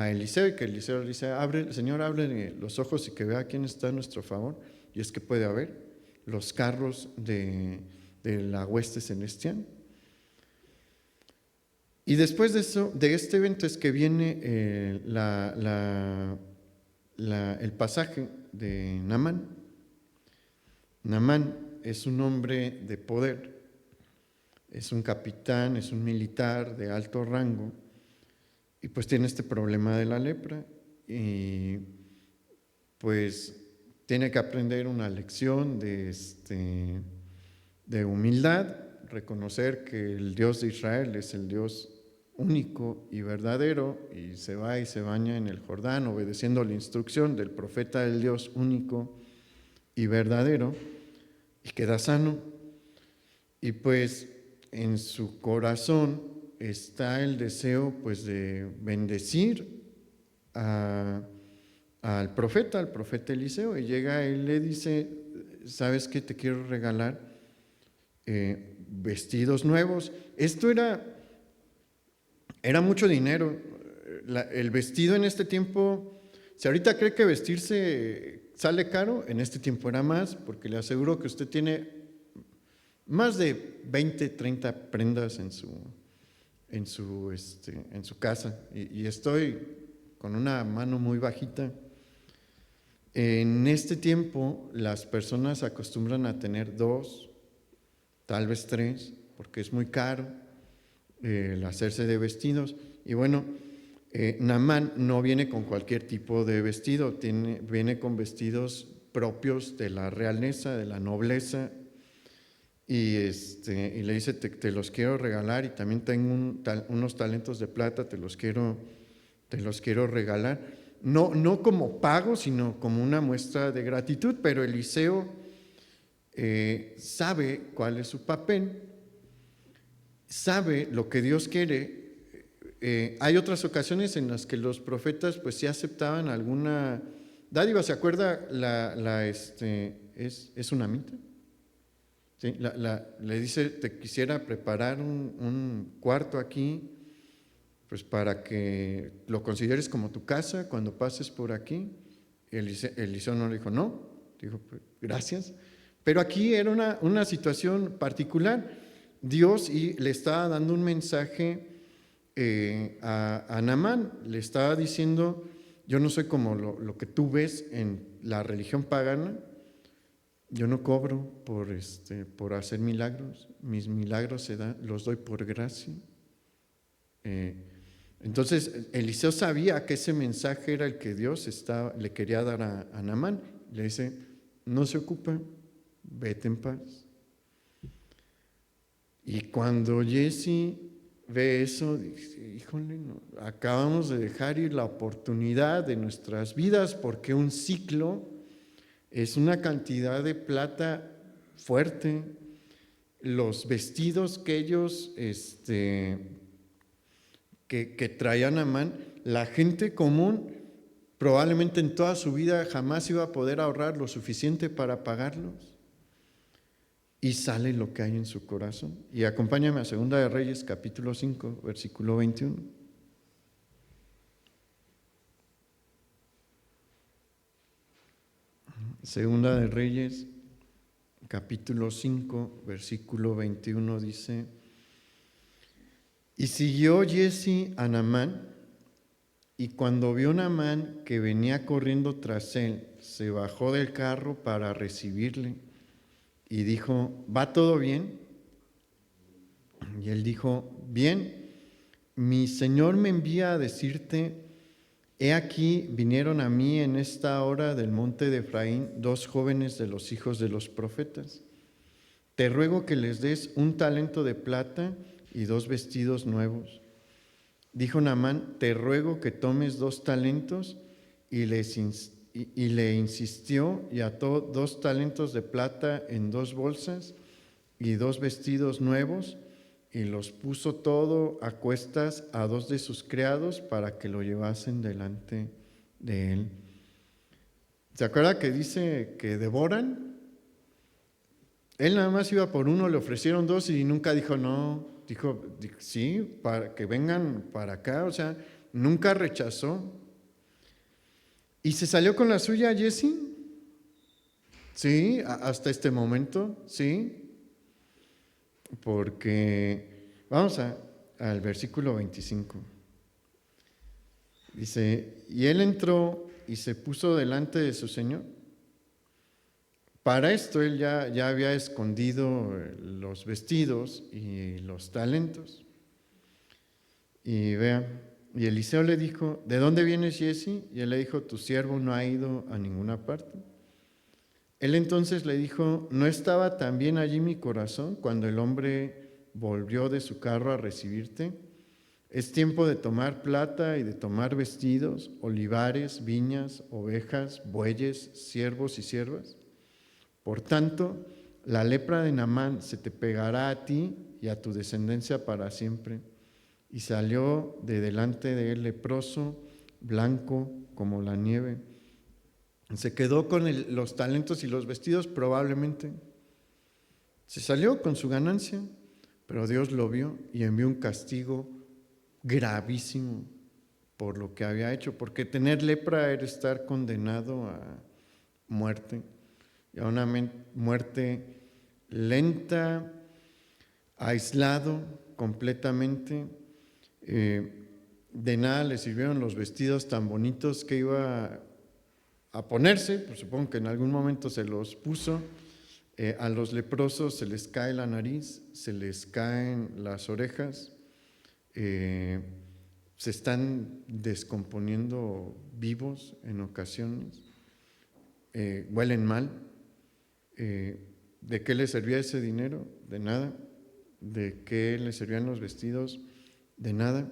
Eliseo, y que Eliseo le dice, Señor, abre los ojos y que vea quién está a nuestro favor. Y es que puede haber los carros de la hueste celestial. Y después de eso, de este evento es que viene el pasaje de Naamán. Naamán es un hombre de poder, es un capitán, es un militar de alto rango, y pues tiene este problema de la lepra, y pues tiene que aprender una lección de humildad, reconocer que el Dios de Israel es el Dios único y verdadero, y se va y se baña en el Jordán obedeciendo la instrucción del profeta del Dios único y verdadero, y queda sano. Y pues en su corazón está el deseo pues de bendecir al profeta Eliseo, y llega él, le dice, ¿sabes qué? Te quiero regalar vestidos nuevos. Esto era mucho dinero. el vestido en este tiempo, si ahorita cree que vestirse sale caro, en este tiempo era más, porque le aseguro que usted tiene más de 20, 30 prendas en su casa, y estoy con una mano muy bajita. En este tiempo las personas acostumbran a tener 2, tal vez 3, porque es muy caro el hacerse de vestidos. Y bueno, Naamán no viene con cualquier tipo de vestido, viene con vestidos propios de la realeza, de la nobleza, y le dice, te los quiero regalar, y también tengo unos talentos de plata, te los quiero regalar. No como pago, sino como una muestra de gratitud. Pero Eliseo sabe cuál es su papel, sabe lo que Dios quiere. Hay otras ocasiones en las que los profetas pues sí aceptaban alguna dádiva. ¿Se acuerda? Es Sunamita. ¿Sí? Le dice, te quisiera preparar un cuarto aquí, pues para que lo consideres como tu casa cuando pases por aquí. Eliseo no le dijo no, dijo pues, gracias. Pero aquí era una situación particular. Dios le estaba dando un mensaje a Naamán, le estaba diciendo, yo no soy como lo que tú ves en la religión pagana, yo no cobro por hacer milagros, mis milagros los doy por gracia. Entonces Eliseo sabía que ese mensaje era el que Dios le quería dar a Naamán. Le dice, no se ocupe, vete en paz. Y cuando Jesse ve eso, dice, híjole, no, acabamos de dejar ir la oportunidad de nuestras vidas, porque un ciclo es una cantidad de plata fuerte. Los vestidos que ellos que traía Naamán, la gente común probablemente en toda su vida jamás iba a poder ahorrar lo suficiente para pagarlos. Y sale lo que hay en su corazón. Y acompáñame a 2 de Reyes, capítulo 5, versículo 21. Segunda de Reyes, capítulo 5, versículo 21 dice: y siguió Jesse a Naamán, y cuando vio Naamán que venía corriendo tras él, se bajó del carro para recibirle y dijo, ¿va todo bien? Y él dijo, bien, mi Señor me envía a decirte, he aquí vinieron a mí en esta hora del monte de Efraín 2 jóvenes de los hijos de los profetas. Te ruego que les des 1 talento de plata y 2 vestidos nuevos. Dijo Naamán, te ruego que tomes 2 talentos, y le insistió y ató 2 talentos de plata en 2 bolsas y 2 vestidos nuevos, y los puso todo a cuestas a 2 de sus criados para que lo llevasen delante de él. ¿Se acuerda que dice que devoran? Él nada más iba por 1, le ofrecieron 2 y nunca dijo no, dijo sí, para que vengan para acá, o sea, nunca rechazó. ¿Y se salió con la suya Jesse? Sí, hasta este momento, sí. Porque, vamos al versículo 25. Dice, y él entró y se puso delante de su señor. Para esto él ya había escondido los vestidos y los talentos. Y vea, y Eliseo le dijo, ¿de dónde vienes, Jesse? Y él le dijo, tu siervo no ha ido a ninguna parte. Él entonces le dijo, ¿no estaba también allí mi corazón cuando el hombre volvió de su carro a recibirte? Es tiempo de tomar plata y de tomar vestidos, olivares, viñas, ovejas, bueyes, siervos y siervas. Por tanto, la lepra de Naamán se te pegará a ti y a tu descendencia para siempre. Y salió de delante de él leproso, blanco como la nieve. Se quedó con los talentos y los vestidos probablemente. Se salió con su ganancia, pero Dios lo vio y envió un castigo gravísimo por lo que había hecho, porque tener lepra era estar condenado a muerte, y a una muerte lenta, aislado completamente. De nada le sirvieron los vestidos tan bonitos que iba a ponerse, pues supongo que en algún momento se los puso. A los leprosos se les cae la nariz, se les caen las orejas, se están descomponiendo vivos en ocasiones, huelen mal. ¿De qué les servía ese dinero? De nada. ¿De qué les servían los vestidos? De nada.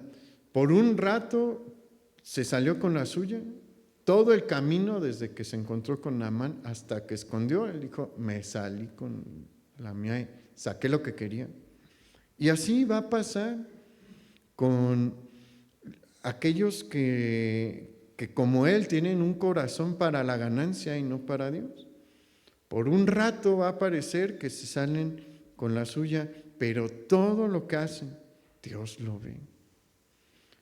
Por un rato se salió con la suya. Todo el camino desde que se encontró con Naamán hasta que escondió, él dijo, me salí con la mía y saqué lo que quería. Y así va a pasar con aquellos que como él tienen un corazón para la ganancia y no para Dios. Por un rato va a parecer que se salen con la suya, pero todo lo que hacen, Dios lo ve.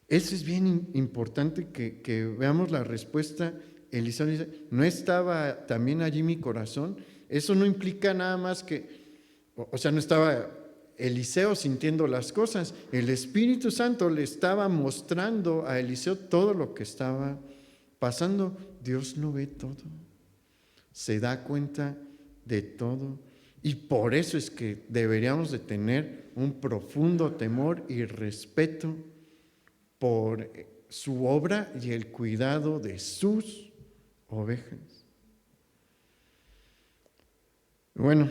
Eso es bien importante que veamos la respuesta. Eliseo dice, ¿no estaba también allí mi corazón? Eso no implica nada más que, o sea, no estaba Eliseo sintiendo las cosas. El Espíritu Santo le estaba mostrando a Eliseo todo lo que estaba pasando. Dios lo ve todo, se da cuenta de todo. Y por eso es que deberíamos de tener un profundo temor y respeto por su obra y el cuidado de sus ovejas. Bueno,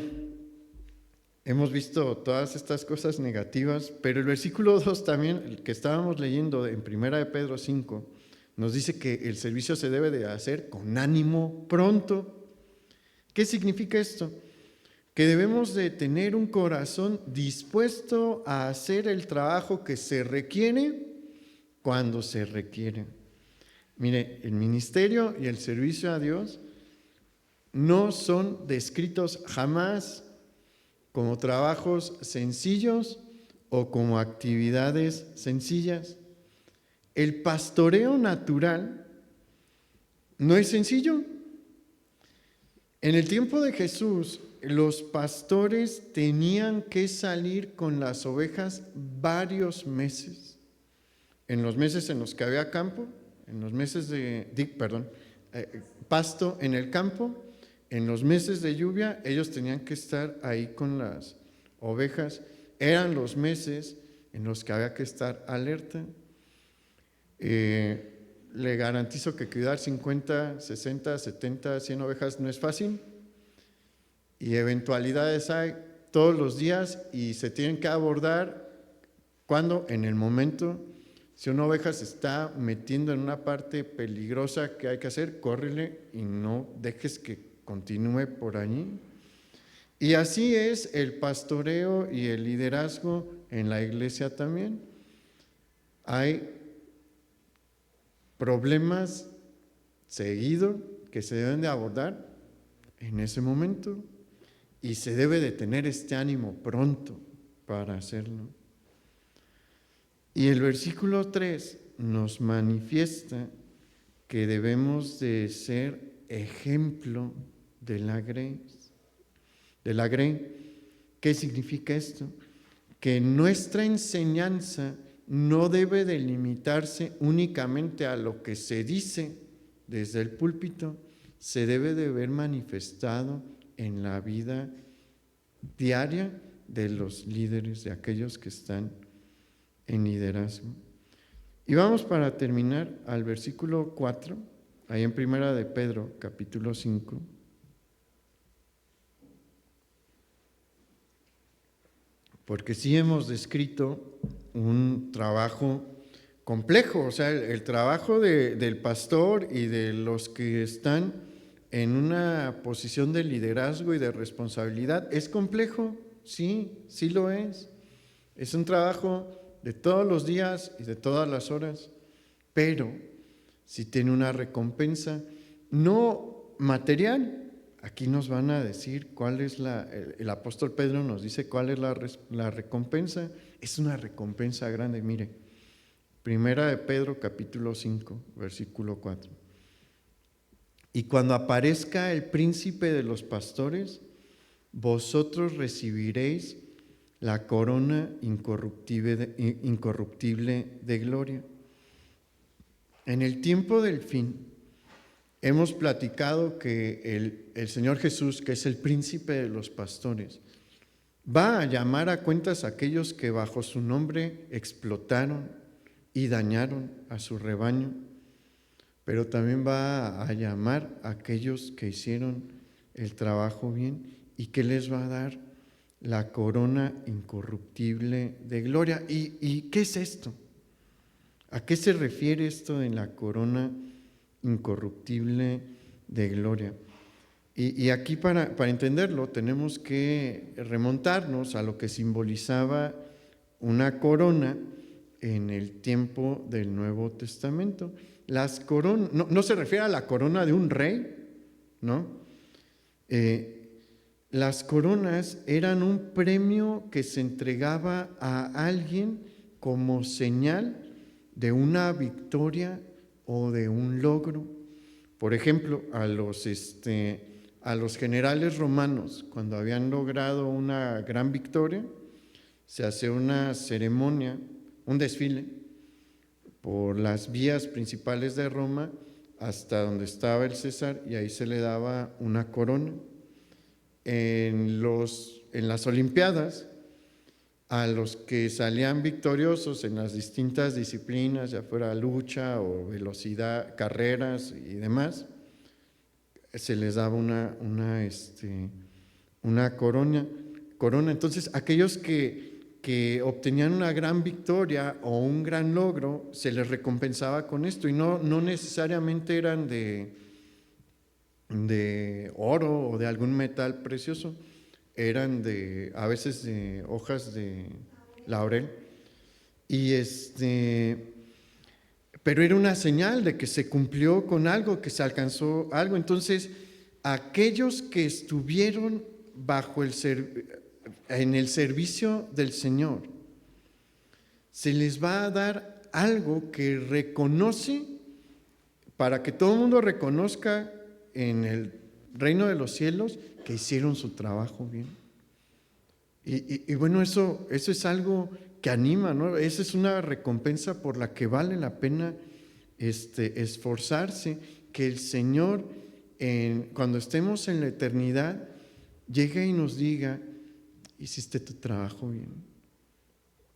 hemos visto todas estas cosas negativas, pero el versículo 2 también, el que estábamos leyendo en 1 de Pedro 5, nos dice que el servicio se debe de hacer con ánimo pronto. ¿Qué significa esto? Que debemos de tener un corazón dispuesto a hacer el trabajo que se requiere cuando se requiere. Mire, el ministerio y el servicio a Dios no son descritos jamás como trabajos sencillos o como actividades sencillas. El pastoreo natural no es sencillo. En el tiempo de Jesús, los pastores tenían que salir con las ovejas varios meses. En los meses en los que había campo, en los meses pasto en el campo, en los meses de lluvia, ellos tenían que estar ahí con las ovejas. Eran los meses en los que había que estar alerta. Le garantizo que cuidar 50, 60, 70, 100 ovejas no es fácil. Y eventualidades hay todos los días y se tienen que abordar cuando, en el momento. Si una oveja se está metiendo en una parte peligrosa, ¿qué hay que hacer? Córrele y no dejes que continúe por allí. Y así es el pastoreo y el liderazgo en la iglesia también. Hay problemas seguidos que se deben de abordar en ese momento y se debe de tener este ánimo pronto para hacerlo. Y el versículo 3 nos manifiesta que debemos de ser ejemplo de la grey. ¿Qué significa esto? Que nuestra enseñanza no debe de limitarse únicamente a lo que se dice desde el púlpito, se debe de ver manifestado en la vida diaria de los líderes, de aquellos que están en liderazgo. Y vamos para terminar al versículo 4, ahí en 1 de Pedro, capítulo 5. Porque sí hemos descrito un trabajo complejo, o sea, el trabajo del pastor y de los que están en una posición de liderazgo y de responsabilidad es complejo, sí lo es. Es un trabajo de todos los días y de todas las horas, pero si tiene una recompensa no material. Aquí nos van a decir cuál es el apóstol Pedro nos dice cuál es la recompensa. Es una recompensa grande, mire. Primera de Pedro, capítulo 5, versículo 4. Y cuando aparezca el príncipe de los pastores, vosotros recibiréis la corona incorruptible de gloria. En el tiempo del fin, hemos platicado que el Señor Jesús, que es el príncipe de los pastores, va a llamar a cuentas a aquellos que bajo su nombre explotaron y dañaron a su rebaño, pero también va a llamar a aquellos que hicieron el trabajo bien y que les va a dar la corona incorruptible de gloria. ¿Y qué es esto? ¿A qué se refiere esto en la corona incorruptible de gloria? Y aquí para entenderlo tenemos que remontarnos a lo que simbolizaba una corona en el tiempo del Nuevo Testamento. Las coronas, no se refiere a la corona de un rey, ¿no? Las coronas eran un premio que se entregaba a alguien como señal de una victoria o de un logro. Por ejemplo, a los generales romanos, cuando habían logrado una gran victoria, se hace una ceremonia, un desfile por las vías principales de Roma hasta donde estaba el César, y ahí se le daba una corona. En las Olimpiadas, a los que salían victoriosos en las distintas disciplinas, ya fuera lucha o velocidad, carreras y demás, se les daba una corona. Entonces, aquellos que obtenían una gran victoria o un gran logro, se les recompensaba con esto, y no necesariamente eran de oro o de algún metal precioso, eran a veces de hojas de laurel, pero era una señal de que se cumplió con algo, que se alcanzó algo. Entonces, aquellos que estuvieron en el servicio del Señor, se les va a dar algo que reconoce, para que todo el mundo reconozca en el reino de los cielos que hicieron su trabajo bien. Y bueno, eso es algo que anima, ¿no? Esa es una recompensa por la que vale la pena esforzarse, que el Señor, cuando estemos en la eternidad, llegue y nos diga: hiciste tu trabajo bien.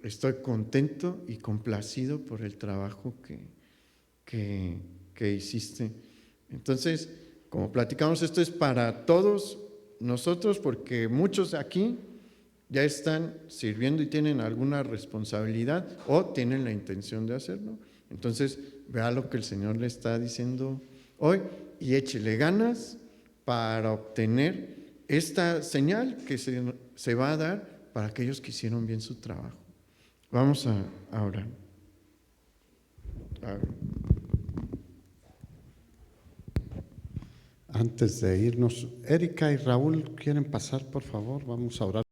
Estoy contento y complacido por el trabajo que hiciste. Entonces, como platicamos, esto es para todos nosotros, porque muchos aquí ya están sirviendo y tienen alguna responsabilidad o tienen la intención de hacerlo. Entonces, vea lo que el Señor le está diciendo hoy y échele ganas para obtener esta señal que se va a dar para aquellos que hicieron bien su trabajo. Vamos a orar. Antes de irnos, Erika y Raúl, ¿quieren pasar, por favor? Vamos a orar.